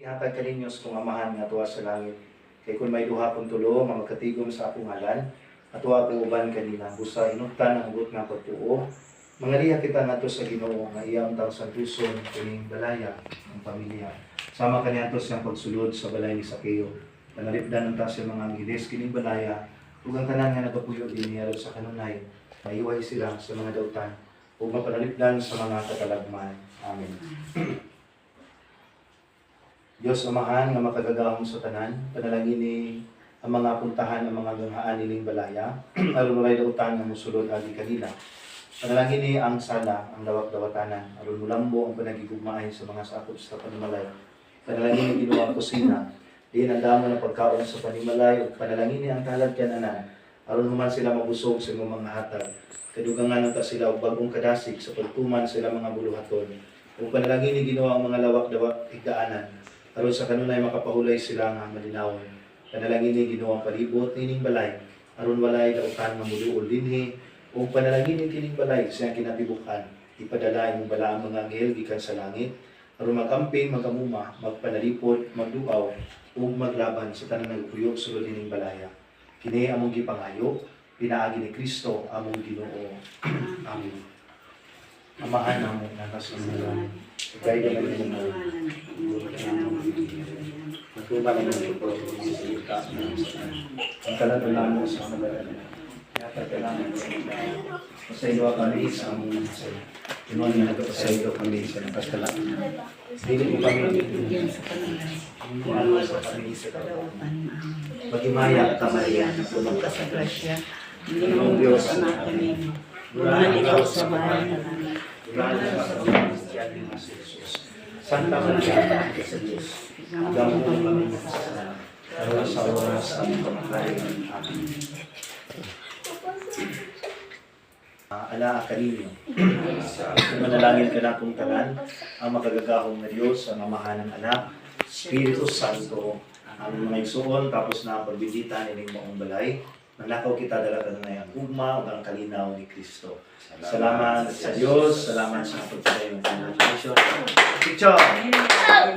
Ihatag kaninyo sa kong amahan nga tuwa sa langit. Kay kung may duha kong tulo, nga magkatigom sa akong ngalan, atuwa ko uban kanila, busa inugtan ang buot nga pagtuo. Mga riya kita nga to sa Ginoo, nga iyang tang santuson, kining balaya, ang pamilya. Sama kaniya to sa pagsulod sa balay ni Sakeo. Panalipdan ang ta sa mga angiles, kining balaya, ug ang tanan nga nagapuyo din niya sa kanunay, maiway sila sa mga dautan, ug mapanalipdan sa mga katalagman. Amen. Diyos Amahan nga makagagahom sa tanan, panalangin ni ang mga puntahan ng mga ganghaan nining balaya, aron walay dautan nga mosulod agi kanila. Panalangin ni ang sala, ang lawak-dawatanan, aron mulambo ang panagigugmaay sa mga sakop sa panimalay. Panalangin ni Ginoo ang kusina, diin ang damo ng pagkaon sa panimalay, ug panalangin ni ang talad kananan, aron human sila mabusog sa imong mga hatag. Kadugangan ta sila og bagong kadasig sa pagtuman sila mga buluhaton. Ug panalangin ni Ginoo ang mga lawak-dawat higdaanan, aron sa kanunay makapahulay sila nga malinawon. Panalangin ni Ginoo ang palibot nining balay, aron walay dautan nga muluol dinhi, ug panalangin ni kining balay sa kinatibukan. Ipadala imong bala ang mga anghel gikan sa langit, aron magamping, magamuma, magpanalipod, magduaw, ug maglaban sa tanang nagpuyo sulod nining balaya. Kini among gipangayo, pinaagi ni Kristo among Ginoo. Amen. Amahan namo nga nasa langit, gayud ang imong mga magtuman ang mga ito sa salita ang kalatunan mo sa kabalaan. Yata kailangan pasaylo kami sa among masay. Kinuha nga nagpasaylo kami sa nagpaskalaan. Dili mo kami bigyan sa panalangin. Sa kami sa kalaupan. Pagimaya at Maria na puno ka sa grasya. Ginong Diyos anak kami. Bulan ikaw sa bahay na langit. Bulan ikaw sa bahay na Jesus. Santa Maria, Ate sa Diyos, hanggang mo kami sa karoon sa oras ang pagkain. Amen. Ala kaninyo, manalangin ka na kong tanan, ang makagagahong na Diyos, ang amahan ng anak, Espiritu Santo, ang mga igsuon, tapos na ang pagbibita nining maong balay, manakaw kita dalagan na ang ugma o ang kalinaw ni Kristo. Salamat sa Diyos, salamat sa pagpapay ng Panginoon. Picture!